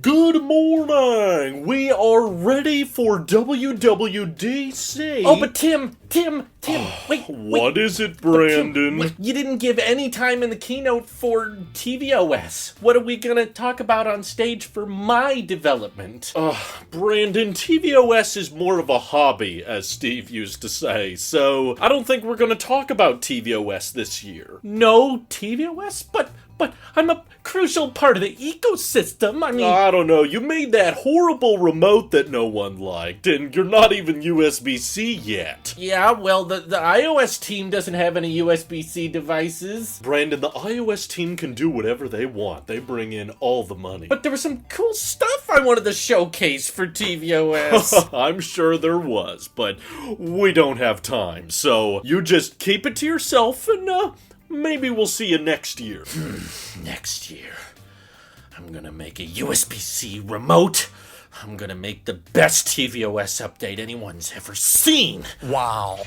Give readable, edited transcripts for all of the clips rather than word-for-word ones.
Good morning! We are ready for WWDC! Oh, but Tim, wait. What is it, Brandon? Tim, you didn't give any time in the keynote for tvOS. What are we gonna talk about on stage for my development? Brandon, tvOS is more of a hobby, as Steve used to say, so I don't think we're gonna talk about tvOS this year. No tvOS? But I'm a crucial part of the ecosystem. I don't know, you made that horrible remote that no one liked, and you're not even USB-C yet. Yeah, well, the iOS team doesn't have any USB-C devices. Brandon, the iOS team can do whatever they want. They bring in all the money. But there was some cool stuff I wanted to showcase for tvOS. I'm sure there was, but we don't have time, so you just keep it to yourself and, maybe we'll see you next year. Next year, I'm gonna make a USB-C remote. I'm gonna make the best tvOS update anyone's ever seen. Wow.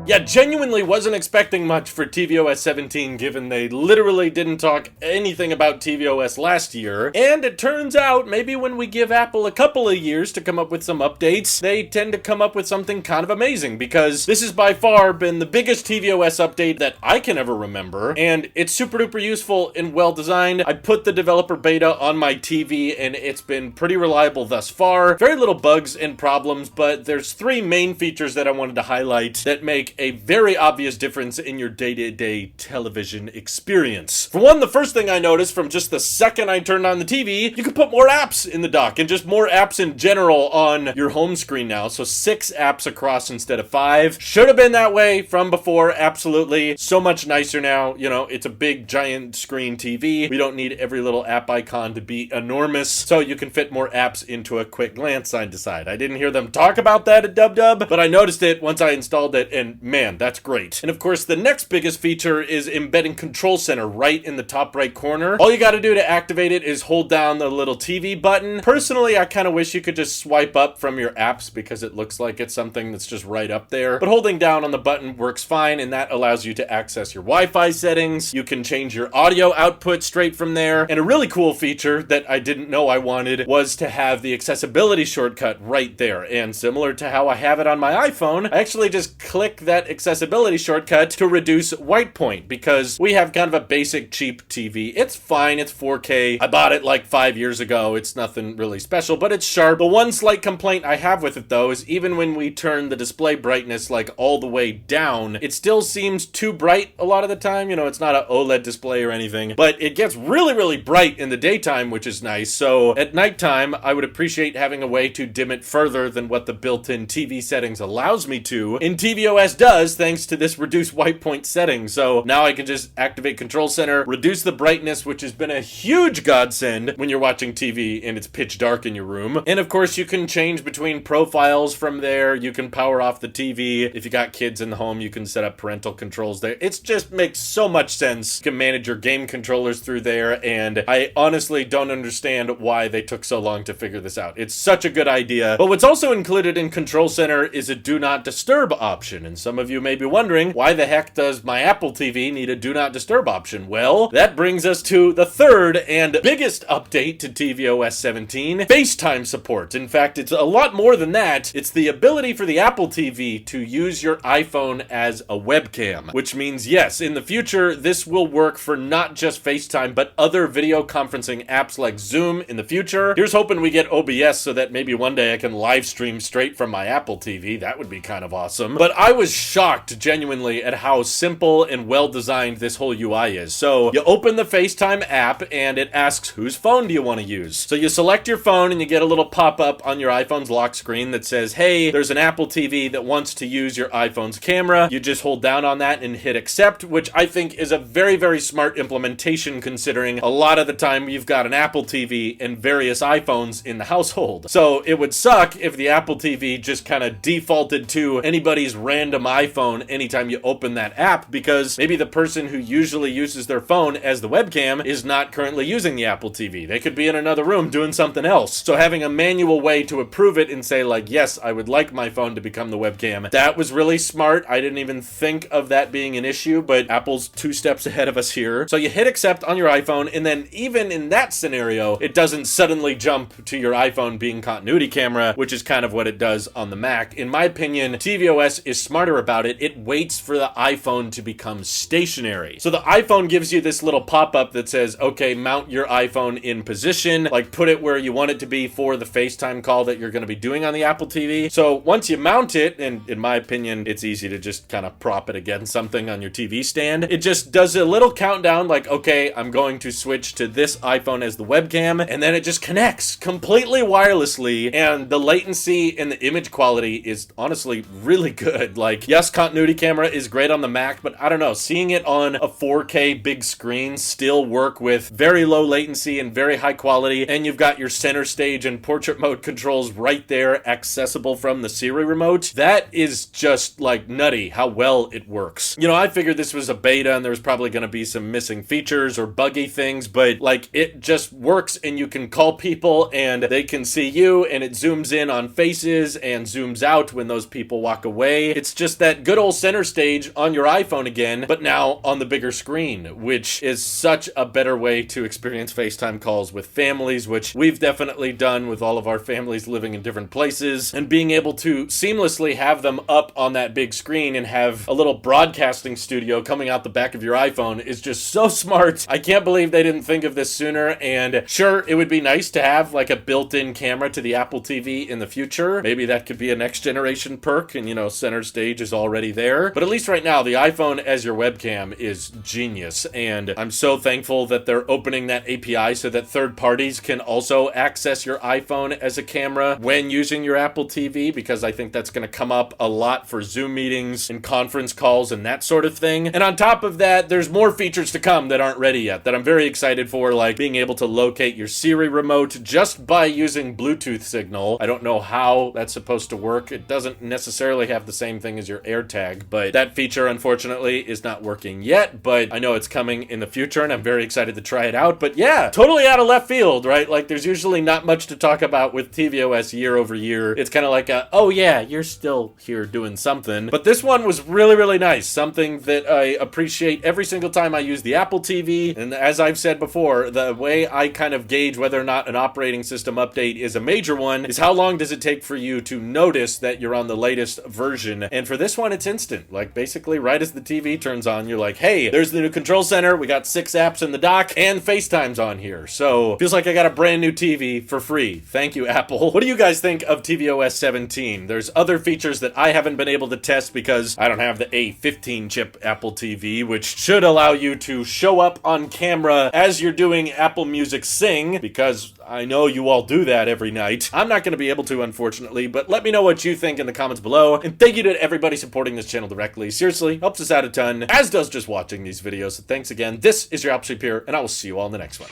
Yeah, genuinely wasn't expecting much for tvOS 17 given they literally didn't talk anything about tvOS last year. And it turns out maybe when we give Apple a couple of years to come up with some updates, they tend to come up with something kind of amazing, because this has by far been the biggest tvOS update that I can ever remember, and it's super duper useful and well designed. I put the developer beta on my TV and it's been pretty reliable thus far. Very little bugs and problems, but there's three main features that I wanted to highlight that make a very obvious difference in your day-to-day television experience. For one, the first thing I noticed from just the second I turned on the TV, you can put more apps in the dock, and just more apps in general on your home screen now. So 6 apps across instead of 5. Should have been that way from before, absolutely. So much nicer now. You know, it's a big giant screen TV. We don't need every little app icon to be enormous, so you can fit more apps into a quick glance, I decide. I didn't hear them talk about that at DubDub, but I noticed it once I installed it, and man, that's great. And of course, the next biggest feature is embedding Control Center right in the top right corner. All you gotta do to activate it is hold down the little TV button. Personally, I kind of wish you could just swipe up from your apps because it looks like it's something that's just right up there. But holding down on the button works fine, and that allows you to access your Wi-Fi settings. You can change your audio output straight from there. And a really cool feature that I didn't know I wanted was to have the accessibility shortcut right there. And similar to how I have it on my iPhone, I actually just click that accessibility shortcut to reduce white point, because we have kind of a basic cheap TV. It's fine, it's 4K. I bought it like 5 years ago. It's nothing really special, but it's sharp. The one slight complaint I have with it though is even when we turn the display brightness like all the way down, it still seems too bright a lot of the time. You know, it's not an OLED display or anything, but it gets really, really bright in the daytime, which is nice. So at nighttime, I would appreciate having a way to dim it further than what the built-in TV settings allows me to. And tvOS does, thanks to this reduce white point setting. So now I can just activate Control Center, reduce the brightness, which has been a huge godsend when you're watching TV and it's pitch dark in your room. And of course, you can change between profiles from there. You can power off the TV. If you got kids in the home, you can set up parental controls there. It just makes so much sense. You can manage your game controllers through there, and I honestly don't understand why they took so long to figure this out. It's such a good idea. But what's also included in Control Center is a do not disturb option, and some of you may be wondering, why the heck does my Apple TV need a do not disturb option? Well, that brings us to the third and biggest update to tvOS 17, FaceTime support. In fact, it's a lot more than that. It's the ability for the Apple TV to use your iPhone as a webcam, which means yes, in the future, this will work for not just FaceTime, but other video conferencing apps like Zoom in the future. Here's hoping we get OBS so that maybe one day I can live stream straight from my Apple TV. That would be kind of awesome. But I was shocked genuinely at how simple and well designed this whole UI is. So you open the FaceTime app and it asks, whose phone do you want to use? So you select your phone and you get a little pop-up on your iPhone's lock screen that says, hey, there's an Apple TV that wants to use your iPhone's camera. You just hold down on that and hit accept, which I think is a very, very smart implementation, considering a lot of the time you've got an Apple TV and various iPhones in the household. So it would suck if the Apple TV just kind of defaulted to anybody's random my phone anytime you open that app, because maybe the person who usually uses their phone as the webcam is not currently using the Apple TV. They could be in another room doing something else. So having a manual way to approve it and say like, yes, I would like my phone to become the webcam, that was really smart. I didn't even think of that being an issue, but Apple's 2 steps ahead of us here. So you hit accept on your iPhone, and then even in that scenario, it doesn't suddenly jump to your iPhone being continuity camera, which is kind of what it does on the Mac. In my opinion, tvOS is smarter about it. It waits for the iPhone to become stationary. So the iPhone gives you this little pop-up that says, okay, mount your iPhone in position, like put it where you want it to be for the FaceTime call that you're going to be doing on the Apple TV. So once you mount it, and in my opinion, it's easy to just kind of prop it against something on your TV stand, it just does a little countdown like, okay, I'm going to switch to this iPhone as the webcam, and then it just connects completely wirelessly, and the latency and the image quality is honestly really good. Like, yes, continuity camera is great on the Mac, but I don't know, seeing it on a 4K big screen still work with very low latency and very high quality, and you've got your center stage and portrait mode controls right there accessible from the Siri remote. That is just like nutty how well it works. You know, I figured this was a beta and there was probably going to be some missing features or buggy things, but like it just works, and you can call people and they can see you, and it zooms in on faces and zooms out when those people walk away. It's just that good old center stage on your iPhone again, but now on the bigger screen, which is such a better way to experience FaceTime calls with families, which we've definitely done with all of our families living in different places, and being able to seamlessly have them up on that big screen and have a little broadcasting studio coming out the back of your iPhone is just so smart. I can't believe they didn't think of this sooner, and sure, it would be nice to have like a built-in camera to the Apple TV in the future. Maybe that could be a next generation perk, and you know, center stage is already there. But at least right now, the iPhone as your webcam is genius, and I'm so thankful that they're opening that API so that third parties can also access your iPhone as a camera when using your Apple TV, because I think that's going to come up a lot for Zoom meetings and conference calls and that sort of thing. And on top of that, there's more features to come that aren't ready yet that I'm very excited for, like being able to locate your Siri remote just by using Bluetooth signal. I don't know how that's supposed to work. It doesn't necessarily have the same thing as your AirTag, but that feature unfortunately is not working yet, but I know it's coming in the future and I'm very excited to try it out. But yeah, totally out of left field, right? Like there's usually not much to talk about with tvOS year over year. It's kind of like a, oh yeah, you're still here doing something. But this one was really, really nice. Something that I appreciate every single time I use the Apple TV. And as I've said before, the way I kind of gauge whether or not an operating system update is a major one is how long does it take for you to notice that you're on the latest version. And for this one, it's instant. Like basically right as the TV turns on, you're like, hey, there's the new control center. We got 6 apps in the dock and FaceTime's on here. So feels like I got a brand new TV for free. Thank you, Apple. What do you guys think of tvOS 17? There's other features that I haven't been able to test because I don't have the A15 chip Apple TV, which should allow you to show up on camera as you're doing Apple Music Sing, because I know you all do that every night. I'm not going to be able to, unfortunately, but let me know what you think in the comments below. And thank you to everybody supporting this channel directly. Seriously, helps us out a ton, as does just watching these videos. So thanks again. This is your Apple Sheep here, and I will see you all in the next one.